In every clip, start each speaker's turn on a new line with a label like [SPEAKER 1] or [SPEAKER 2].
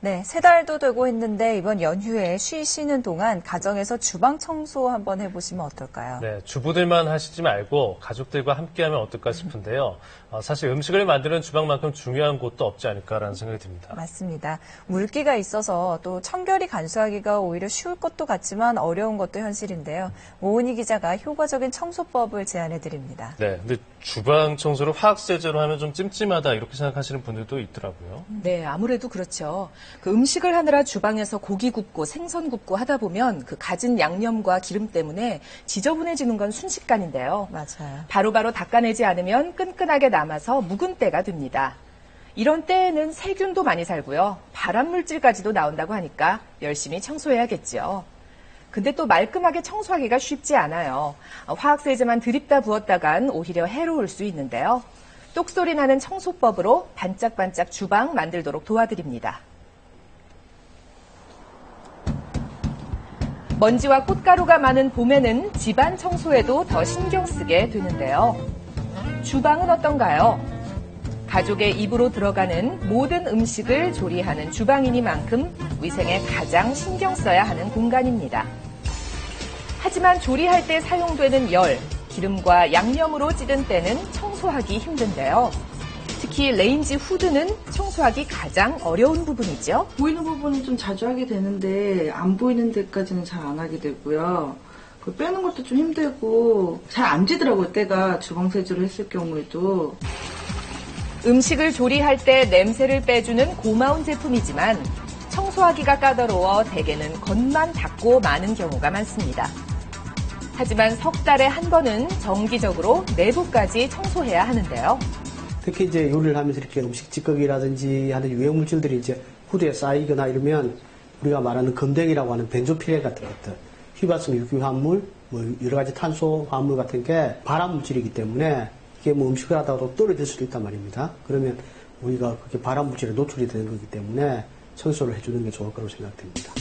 [SPEAKER 1] 네, 3달도 되고 했는데 이번 연휴에 쉬시는 동안 가정에서 주방 청소 한번 해보시면 어떨까요?
[SPEAKER 2] 네, 주부들만 하시지 말고 가족들과 함께하면 어떨까 싶은데요. 사실 음식을 만드는 주방만큼 중요한 곳도 없지 않을까라는 생각이 듭니다.
[SPEAKER 1] 맞습니다. 물기가 있어서 또 청결히 간수하기가 오히려 쉬울 것도 같지만 어려운 것도 현실인데요. 오은희 기자가 효과적인 청소법을 제안해 드립니다.
[SPEAKER 2] 네, 근데 주방 청소를 화학세제로 하면 좀 찜찜하다 이렇게 생각하시는 분들도 있더라고요.
[SPEAKER 3] 네, 아무래도 그렇죠. 그 음식을 하느라 주방에서 고기 굽고 생선 굽고 하다 보면 그 가진 양념과 기름 때문에 지저분해지는 건 순식간인데요.
[SPEAKER 1] 맞아요.
[SPEAKER 3] 바로바로 닦아내지 않으면 끈끈하게 남아서 묵은 때가 됩니다. 이런 때에는 세균도 많이 살고요. 발암물질까지도 나온다고 하니까 열심히 청소해야겠죠. 근데 또 말끔하게 청소하기가 쉽지 않아요. 화학세제만 드립다 부었다간 오히려 해로울 수 있는데요. 똑소리 나는 청소법으로 반짝반짝 주방 만들도록 도와드립니다. 먼지와 꽃가루가 많은 봄에는 집안 청소에도 더 신경 쓰게 되는데요. 주방은 어떤가요? 가족의 입으로 들어가는 모든 음식을 조리하는 주방이니만큼 위생에 가장 신경 써야 하는 공간입니다. 하지만 조리할 때 사용되는 열, 기름과 양념으로 찌든 때는 청소하기 힘든데요. 특히 레인지 후드는 청소하기 가장 어려운 부분이죠.
[SPEAKER 4] 보이는 부분은 좀 자주 하게 되는데 안 보이는 데까지는 잘 안 하게 되고요. 그 빼는 것도 좀 힘들고 잘 안 지더라고요. 때가 주방 세제로 했을 경우에도.
[SPEAKER 3] 음식을 조리할 때 냄새를 빼주는 고마운 제품이지만 청소하기가 까다로워 대개는 겉만 닦고 마는 경우가 많습니다. 하지만 석 달에 한 번은 정기적으로 내부까지 청소해야 하는데요.
[SPEAKER 5] 특히 이제 요리를 하면서 이렇게 음식 찌꺼기라든지 하는 유해 물질들이 이제 후드에 쌓이거나 이러면 우리가 말하는 검댕이라고 하는 벤조피렐 같은 것들, 휘발성 유기화합물, 뭐 여러 가지 탄소 화합물 같은 게 발암 물질이기 때문에 이게 뭐 음식을 하다가도 떨어질 수도 있단 말입니다. 그러면 우리가 그렇게 발암 물질에 노출이 되는 거기 때문에 청소를 해주는 게 좋을 거라고 생각됩니다.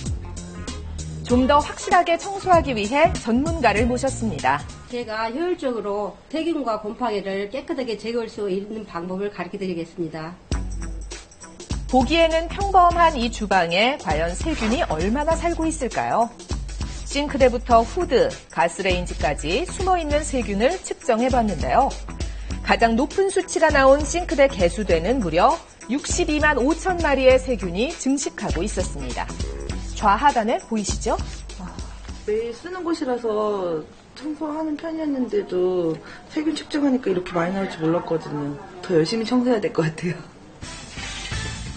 [SPEAKER 3] 좀 더 확실하게 청소하기 위해 전문가를 모셨습니다.
[SPEAKER 6] 제가 효율적으로 세균과 곰팡이를 깨끗하게 제거할 수 있는 방법을 가르쳐드리겠습니다.
[SPEAKER 3] 보기에는 평범한 이 주방에 과연 세균이 얼마나 살고 있을까요? 싱크대부터 후드, 가스레인지까지 숨어있는 세균을 측정해봤는데요. 가장 높은 수치가 나온 싱크대 개수대는 무려 62만 5천 마리의 세균이 증식하고 있었습니다. 좌하단에 보이시죠?
[SPEAKER 4] 매일 쓰는 곳이라서 청소하는 편이었는데도 세균 측정하니까 이렇게 많이 나올 줄 몰랐거든요. 더 열심히 청소해야 될 것 같아요.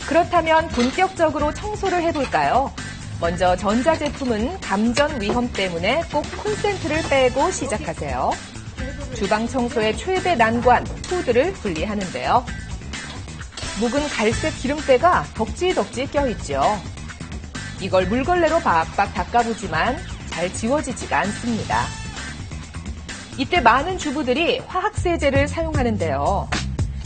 [SPEAKER 3] 그렇다면 본격적으로 청소를 해볼까요? 먼저 전자제품은 감전 위험 때문에 꼭 콘센트를 빼고 시작하세요. 주방 청소의 최대 난관, 후드를 분리하는데요. 묵은 갈색 기름때가 덕지덕지 껴있죠. 이걸 물걸레로 박박 닦아보지만 잘 지워지지가 않습니다. 이때 많은 주부들이 화학세제를 사용하는데요.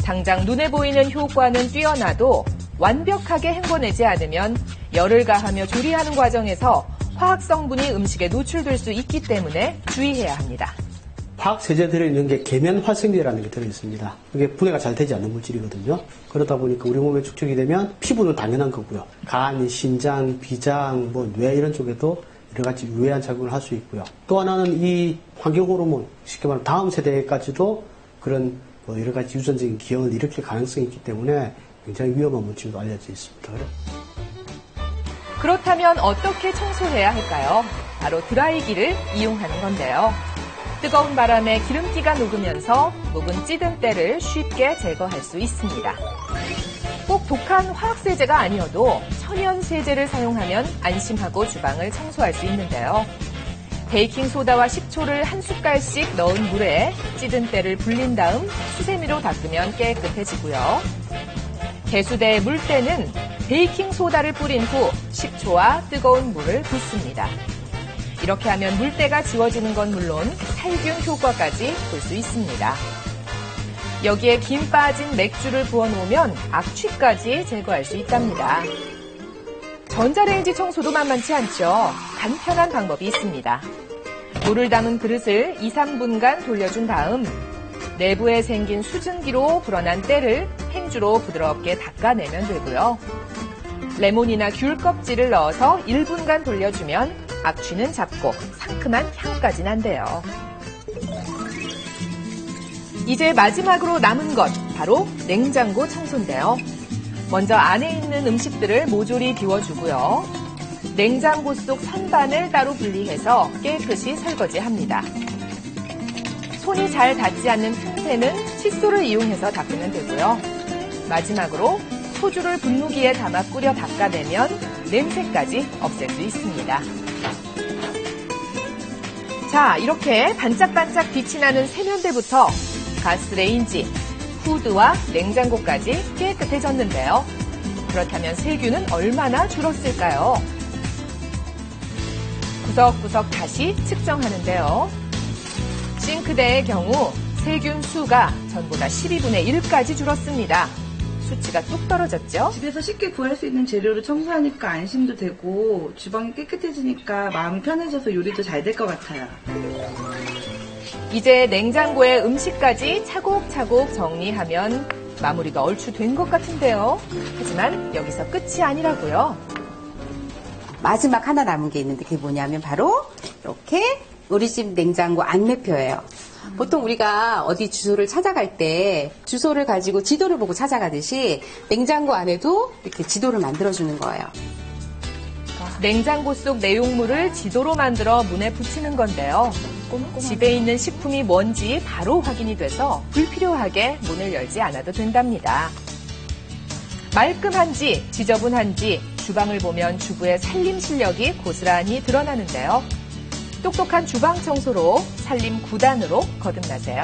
[SPEAKER 3] 당장 눈에 보이는 효과는 뛰어나도 완벽하게 헹궈내지 않으면 열을 가하며 조리하는 과정에서 화학 성분이 음식에 노출될 수 있기 때문에 주의해야 합니다.
[SPEAKER 5] 화학세제 들어있는 게 계면활성제라는 게 들어있습니다. 이게 분해가 잘 되지 않는 물질이거든요. 그러다 보니까 우리 몸에 축적이 되면 피부는 당연한 거고요. 간, 신장, 비장, 뇌 이런 쪽에도 여러 가지 유해한 작용을 할 수 있고요. 또 하나는 이 환경호르몬, 쉽게 말하면 다음 세대까지도 그런 여러 가지 유전적인 기형을 일으킬 가능성이 있기 때문에 굉장히 위험한 물질로 알려져 있습니다.
[SPEAKER 3] 그렇다면 어떻게 청소해야 할까요? 바로 드라이기를 이용하는 건데요. 뜨거운 바람에 기름기가 녹으면서 묵은 찌든 때를 쉽게 제거할 수 있습니다. 꼭 독한 화학세제가 아니어도 천연세제를 사용하면 안심하고 주방을 청소할 수 있는데요. 베이킹소다와 식초를 한 숟갈씩 넣은 물에 찌든 때를 불린 다음 수세미로 닦으면 깨끗해지고요. 개수대에 물때는 베이킹소다를 뿌린 후 식초와 뜨거운 물을 붓습니다. 이렇게 하면 물때가 지워지는 건 물론 살균 효과까지 볼 수 있습니다. 여기에 김 빠진 맥주를 부어놓으면 악취까지 제거할 수 있답니다. 전자레인지 청소도 만만치 않죠. 간편한 방법이 있습니다. 물을 담은 그릇을 2, 3분간 돌려준 다음 내부에 생긴 수증기로 불어난 때를 행주로 부드럽게 닦아내면 되고요. 레몬이나 귤 껍질을 넣어서 1분간 돌려주면 악취는 잡고 상큼한 향까지 난대요. 이제 마지막으로 남은 것, 바로 냉장고 청소인데요. 먼저 안에 있는 음식들을 모조리 비워주고요. 냉장고 속 선반을 따로 분리해서 깨끗이 설거지합니다. 손이 잘 닿지 않는 틈새는 칫솔을 이용해서 닦으면 되고요. 마지막으로 소주를 분무기에 담아 끓여 닦아내면 냄새까지 없앨 수 있습니다. 자, 이렇게 반짝반짝 빛이 나는 세면대부터 가스레인지, 후드와 냉장고까지 깨끗해졌는데요. 그렇다면 세균은 얼마나 줄었을까요? 구석구석 다시 측정하는데요. 싱크대의 경우 세균 수가 전보다 12분의 1까지 줄었습니다. 수치가 뚝 떨어졌죠?
[SPEAKER 4] 집에서 쉽게 구할 수 있는 재료로 청소하니까 안심도 되고 주방이 깨끗해지니까 마음이 편해져서 요리도 잘 될 것 같아요.
[SPEAKER 3] 이제 냉장고에 음식까지 차곡차곡 정리하면 마무리가 얼추 된 것 같은데요. 하지만 여기서 끝이 아니라고요.
[SPEAKER 7] 마지막 하나 남은 게 있는데 그게 뭐냐면 바로 이렇게 우리 집 냉장고 안내표예요. 보통 우리가 어디 주소를 찾아갈 때 주소를 가지고 지도를 보고 찾아가듯이 냉장고 안에도 이렇게 지도를 만들어주는 거예요.
[SPEAKER 3] 냉장고 속 내용물을 지도로 만들어 문에 붙이는 건데요. 집에 있는 식품이 뭔지 바로 확인이 돼서 불필요하게 문을 열지 않아도 된답니다. 말끔한지 지저분한지 주방을 보면 주부의 살림 실력이 고스란히 드러나는데요. 똑똑한 주방 청소로 살림 9단으로 거듭나세요.